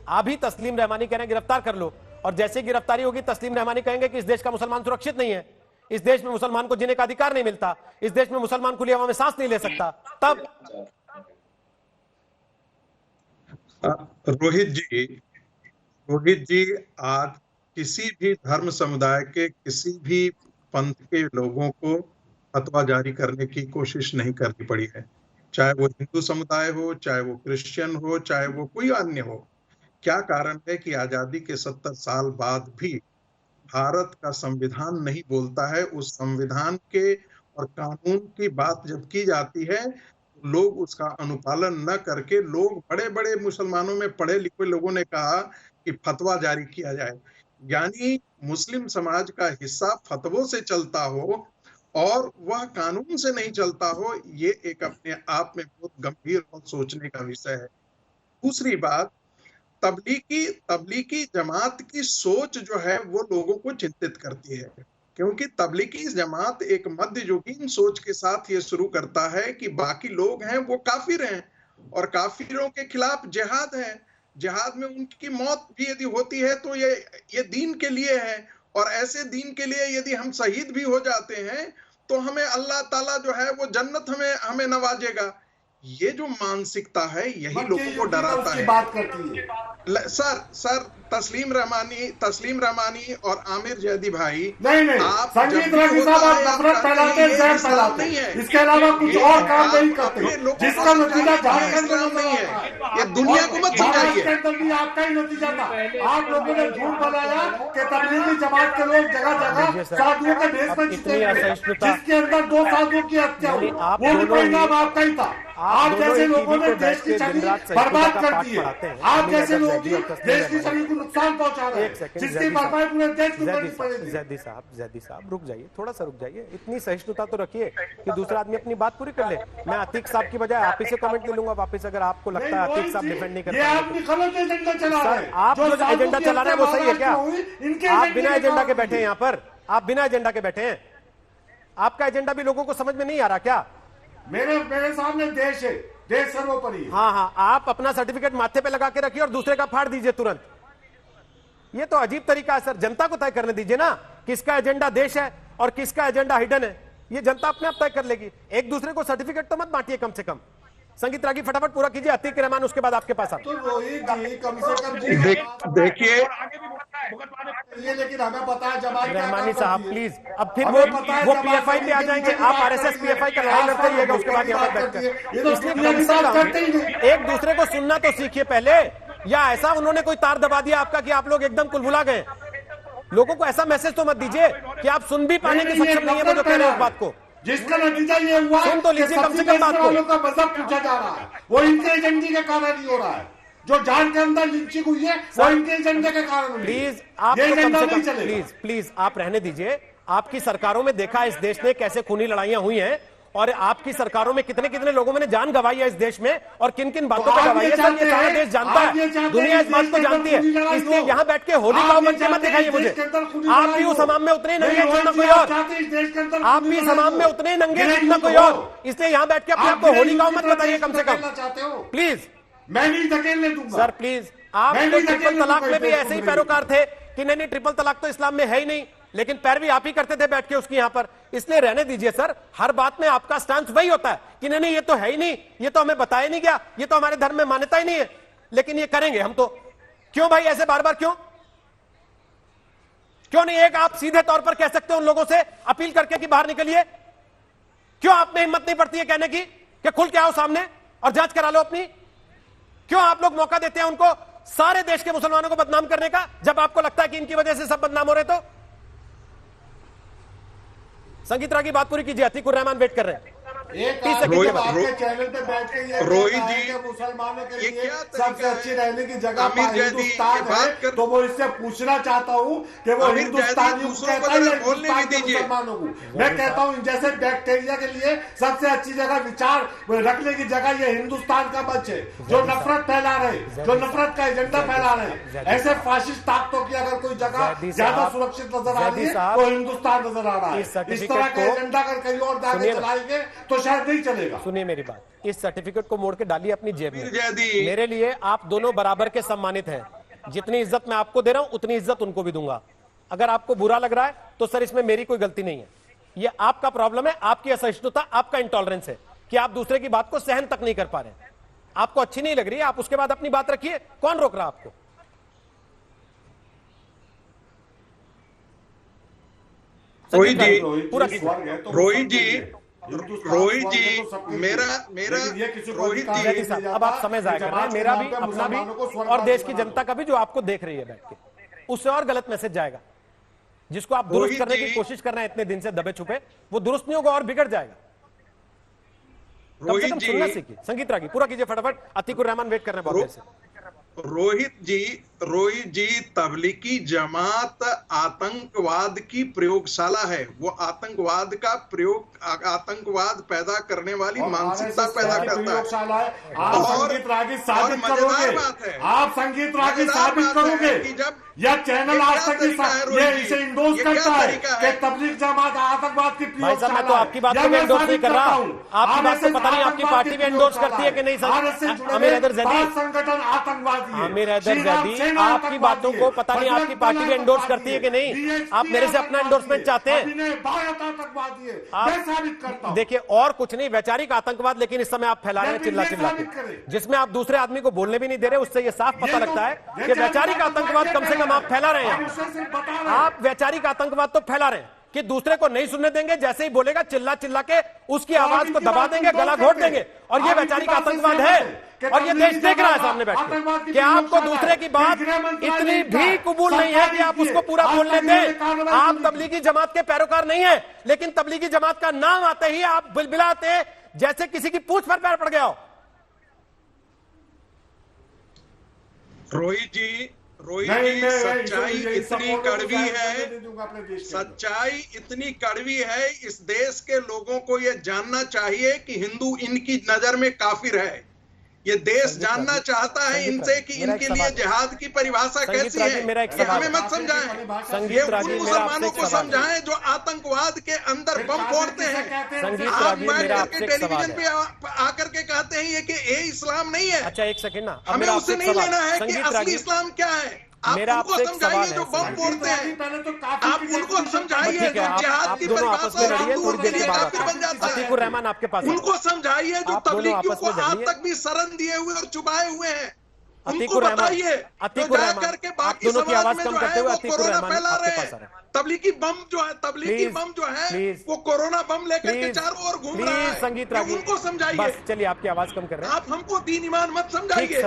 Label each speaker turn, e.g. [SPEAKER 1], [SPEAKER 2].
[SPEAKER 1] आप ही तस्लीम रहमानी कह रहे हैं गिरफ्तार कर लो, और जैसे गिरफ्तारी होगी तस्लीम रहमानी कहेंगे कि इस देश का मुसलमान सुरक्षित नहीं है, इस देश में मुसलमान को जीने का अधिकार नहीं मिलता, इस देश में मुसलमान खुली हवा में सांस नहीं ले सकता, तब
[SPEAKER 2] रोहित जी आज किसी भी धर्म समुदाय के किसी भी पंथ के लोगों को फतवा जारी करने की कोशिश नहीं करनी पड़ी है, चाहे वो हिंदू समुदाय हो, चाहे वो क्रिश्चियन हो, चाहे वो कोई अन्य हो। क्या कारण है कि आजादी के 70 साल बाद भी भारत का संविधान नहीं बोलता है? उस संविधान के और कानून की बात जब की जाती है, लोग उसका अनुपालन न करके, लोग बड़े बड़े मुसलमानों में पढ़े लिखे लोगों ने कहा कि फतवा जारी किया जाए, यानी मुस्लिम समाज का हिस्सा फतवों से चलता हो और वह कानून से नहीं चलता हो, ये एक अपने आप में बहुत गंभीर और सोचने का विषय है। दूसरी बात, तबलीगी जमात की सोच जो है वो लोगों को चिंतित करती है, क्योंकि तबलीगी जमात एक मध्ययुगीन सोच के साथ ये शुरू करता है कि बाकी लोग हैं वो काफिर हैं और काफिरों के खिलाफ जिहाद है, जिहाद में उनकी मौत भी यदि होती है तो ये दीन के लिए है, और ऐसे दीन के लिए यदि हम शहीद भी हो जाते हैं तो हमें अल्लाह ताला जो है वो जन्नत हमें नवाजेगा। ये जो मानसिकता है यही लोगों को डराता है।
[SPEAKER 3] बात करती है
[SPEAKER 2] सर तस्लीम रहमानी और आमिर जैदी भाई,
[SPEAKER 3] नहीं
[SPEAKER 2] आप
[SPEAKER 3] संगीत रंगी साहब आप नफरत फैलाते हैं, जहर फैलाते हैं, इसके अलावा कुछ और काम नहीं करते, जिसका नतीजा झारखंड में नहीं है।
[SPEAKER 2] ये दुनिया को मत समझाइए,
[SPEAKER 3] के अंदर भी आपका ही नतीजा था। आप लोगों ने झूठ बनाया कि तबलीगी जमात के लोग जगह जगह साधुओं के भेष में जीते हुए, जिसके अंदर 2 साधुओं की हत्या हुई, वो भी परिणाम आपका ही था। आप जैसे लोगों ने देश की छवि बर्बाद कर दी है, आप जैसे लोग देश की छवि को नुकसान पहुंचा रहे हैं, जिसकी भरपाई पूरे देश को करनी पड़ेगी।
[SPEAKER 1] जैदी साहब रुक जाइए, थोड़ा सा रुक जाइए, इतनी सहिष्णुता तो रखिए कि दूसरा आदमी अपनी बात पूरी कर ले। मैं आतिक साहब की बजाय आप ही से कमेंट ले लूंगा वापस, अगर आपको लगता है आतिक साहब डिफेंड नहीं करते। आप जो एजेंडा चला रहे हैं वो सही है क्या? आप बिना एजेंडा के बैठे हैं यहाँ पर, आप बिना एजेंडा के बैठे हैं, आपका एजेंडा भी लोगों को समझ में नहीं आ रहा क्या?
[SPEAKER 3] मेरे सामने देश है, देश सर्वोपरि है।
[SPEAKER 1] हाँ, आप अपना सर्टिफिकेट माथे पे लगा के रखिए और दूसरे का फाड़ दीजिए तुरंत। ये तो अजीब तरीका है सर, जनता को तय करने दीजिए ना किसका एजेंडा देश है और किसका एजेंडा हिडन है, ये जनता अपने आप तय कर लेगी। एक दूसरे को सर्टिफिकेट तो मत बांटिए कम से कम। संगीत रागी फटाफट पूरा कीजिए, अतीक रहमान उसके बाद आपके पास
[SPEAKER 3] तो रोहित जी कम से कम
[SPEAKER 2] देखिए,
[SPEAKER 3] लेकिन हमें पता है जमात
[SPEAKER 1] रहमानी साहब प्लीज, अब फिर वो पीएफआई पे आ जाएंगे, आप आरएसएस पीएफआई का लड़ाई लड़ते रहिएगा उसके बाद यहाँ पर बैठकर। एक दूसरे को सुनना तो सीखिए पहले, या ऐसा उन्होंने कोई तार दबा दिया आपका कि आप लोग एकदम कुलबुला गए? लोगों को ऐसा मैसेज तो मत दीजिए कि आप सुन भी पाने की सक्षम नहीं है वो जो कह रहे हैं उस बात को।
[SPEAKER 3] जिसका नतीजा ये हुआ
[SPEAKER 1] सुन तो लीजिए कम से कम बात को।
[SPEAKER 3] का मजहब पूछा जा रहा है, वो इनके एजेंडे के कारण नहीं हो रहा है। जो जान के अंदर लिंचिंग हुई है वो इनके एजेंडे के कारण।
[SPEAKER 1] प्लीज आप तो कम से कम प्लीज आप रहने दीजिए। आपकी सरकारों में देखा इस देश में कैसे खूनी लड़ाइयां हुई हैं, और आपकी सरकारों में कितने कितने लोगों ने जान गंवाई है इस देश में, और किन किन बातों पर गंवाई है सर, ये सारा देश जानता है, दुनिया इस बात को जानती है। इसलिए यहाँ बैठ के होली का मंच मत दिखाइए मुझे। आप भी उस हमाम में उतने नंगे जितना कोई और, आप भी इस हमाम में उतने नंगे जितना कोई और, इसलिए यहाँ बैठ के अपने आपको होली का मत बताइए कम से कम प्लीज।
[SPEAKER 3] मैं नहीं धकेलने दूंगा
[SPEAKER 1] सर प्लीज। आप तो ट्रिपल तलाक में भी ऐसे ही पैरोकार थे कि नहीं ट्रिपल तलाक तो इस्लाम में है ही नहीं, लेकिन पैरवी आप ही करते थे बैठ के उसकी यहाँ पर, इसलिए रहने दीजिए सर। हर बात में आपका स्टांस वही होता है कि नहीं ये तो है ही नहीं, ये तो हमें बताया नहीं गया, ये तो हमारे धर्म में मान्यता ही नहीं है, लेकिन ये करेंगे हम तो। क्यों भाई ऐसे बार बार क्यों नहीं? एक आप सीधे तौर पर कह सकते हो उन लोगों से अपील करके कि बाहर निकलिए। क्यों आप में हिम्मत नहीं पड़ती है कहने की कि खुल के आओ सामने और जांच करा लो अपनी? क्यों आप लोग मौका देते हैं उनको सारे देश के मुसलमानों को बदनाम करने का, जब आपको लगता है कि इनकी वजह से सब बदनाम हो रहे? तो संगीत रागी बात पूरी कीजिए, अतीकुर रहमान वेट कर रहे हैं।
[SPEAKER 3] आपके चैनल पे बैठ के ये
[SPEAKER 2] रोहित जी
[SPEAKER 3] मुसलमानों के लिए सबसे अच्छी रहने की जगह हिंदुस्तान है, तो वो इससे पूछना चाहता हूँ कि वो हिंदुस्तानियों मुसलमानों को, मैं कहता हूँ जैसे बैक्टीरिया के लिए सबसे अच्छी जगह विचार रखने की जगह ये हिंदुस्तान का मंच है। जो नफरत फैला रहे, जो नफरत का एजेंडा फैला रहे, ऐसे फाशिस्ट ताकतों की अगर कोई जगह ज्यादा सुरक्षित नजर आ रही है तो हिंदुस्तान नजर आ रहा है। इस तरह का एजेंडा अगर कहीं और जाके चलाएंगे तो शायद नहीं चलेगा।
[SPEAKER 1] सुनिए मेरी बात, इस सर्टिफिकेट को मोड़ के डालिए अपनी जेब में। मेरे लिए आप दोनों बराबर के सम्मानित हैं। जितनी इज्जत मैं आपको दे रहा हूं उतनी इज्जत उनको भी दूंगा। अगर आपको बुरा लग रहा है तो सर इसमें मेरी कोई गलती नहीं है, ये आपका प्रॉब्लम है, आपकी असहिष्णुता, आपका इंटॉलरेंस है कि आप दूसरे की बात को सहन तक नहीं कर पा रहे हैं। आपको अच्छी नहीं लग रही है, आप उसके बाद अपनी बात रखिए, कौन रोक रहा है आपको?
[SPEAKER 2] रोहित जी, रोहित जी,
[SPEAKER 1] अब आप समय जाया कर रहे हैं, मेरा भी, अपना भी और देश की जनता का भी, जो आपको देख रही है बैठ के, उससे और गलत मैसेज जाएगा। जिसको आप दुरुस्त करने की कोशिश कर रहे हैं इतने दिन से दबे छुपे, वो दुरुस्त नहीं होगा और बिगड़ जाएगा। कम से कम सुनना सीखिए। संगीत रागी पूरा कीजिए फटाफट, अतीकुर रहमान वेट कर रहे हैं बहुत देर से।
[SPEAKER 2] रोहित जी, तबलीगी जमात आतंकवाद की प्रयोगशाला है। वो आतंकवाद का प्रयोग, आतंकवाद पैदा करने वाली मानसिकता पैदा करता है।
[SPEAKER 3] आप संगीत रागी साबित करोगे, आप संगीत रागी साबित करोगे कि जब यह चैनल आज तक ये इसे इंडोर्स करता है कि तबलीग जमात आतंकवाद की प्रयोगशाला।
[SPEAKER 1] मैं तो आपकी बात को एंडोर्स नहीं कर रहा, आपकी बात को पता नहीं आपकी पार्टी भी एंडोर्स करती है कि नहीं सर। आमिर हैदर जैदी,
[SPEAKER 3] संगठन आतंकवादी,
[SPEAKER 1] आमिर हैदर जैदी, आपकी बातों को पता नहीं आपकी पार्टी भी एंडोर्स करती है कि नहीं। आप मेरे से अपना एंडोर्समेंट चाहते हैं। देखिए और कुछ नहीं, वैचारिक आतंकवाद लेकिन इस समय आप फैला रहे हैं चिल्ला चिल्ला के, जिसमें आप दूसरे आदमी को बोलने भी नहीं दे रहे। उससे ये साफ पता लगता है कि वैचारिक आतंकवाद कम से कम आप फैला रहे हैं। आप वैचारिक आतंकवाद तो फैला रहे हैं कि दूसरे को नहीं सुनने देंगे, जैसे ही बोलेगा चिल्ला चिल्ला के उसकी आवाज को दबा देंगे, गला घोट देंगे, और ये वैचारिक आतंकवाद है। और ये देश देख रहा है सामने बैठ के कि आपको दूसरे की बात इतनी भी कबूल नहीं है कि आप उसको पूरा बोलने दें। आप तबलीगी जमात के पैरोकार नहीं है, लेकिन तबलीगी जमात का नाम आते ही आप बिलबिलाते जैसे किसी की पूंछ पर पैर पड़ गया हो।
[SPEAKER 2] रोहित जी, सच्चाई इतनी कड़वी है, सच्चाई इतनी कड़वी है, इस देश के लोगों को यह जानना चाहिए कि हिंदू इनकी नजर में काफिर है। ये देश जानना चाहता है इनसे कि इनके लिए जिहाद की परिभाषा कैसी है। ये हमें मत समझाएं, ये उन मुसलमानों को समझाएं जो आतंकवाद के अंदर बम फोड़ते हैं। आप बैठ करके टेलीविजन पे आकर के कहते हैं ये कि ये इस्लाम नहीं है।
[SPEAKER 1] अच्छा एक सेकंड ना,
[SPEAKER 2] हमें उससे नहीं लेना है कि असली इस्लाम क्या है। आप उनको समझाइए जो बम फोड़ते हैं, आप उनको समझाइए जो जिहाद की परिभाषा हिंदुओं के लिए काफिर बन जाता है।
[SPEAKER 1] अतीकुर रहमान आपके पास,
[SPEAKER 2] उनको समझाइए जो तबलीगियों को आज तक भी शरण दिए हुए और चुपाए हुए हैं। उनको बताइए जो जा करके बाकी समाज में जो है वो कोरोना फैला रहे हैं। तबलीगी बम जो है, तबलीगी बम जो है वो कोरोना बम लेकर के चारों ओर घूम रहा है।
[SPEAKER 1] संगीत रागी
[SPEAKER 2] उनको समझाइए।
[SPEAKER 1] बस चलिए, आपकी आवाज कम कर रहे हैं
[SPEAKER 2] आप, हमको दीन ईमान मत समझाइए।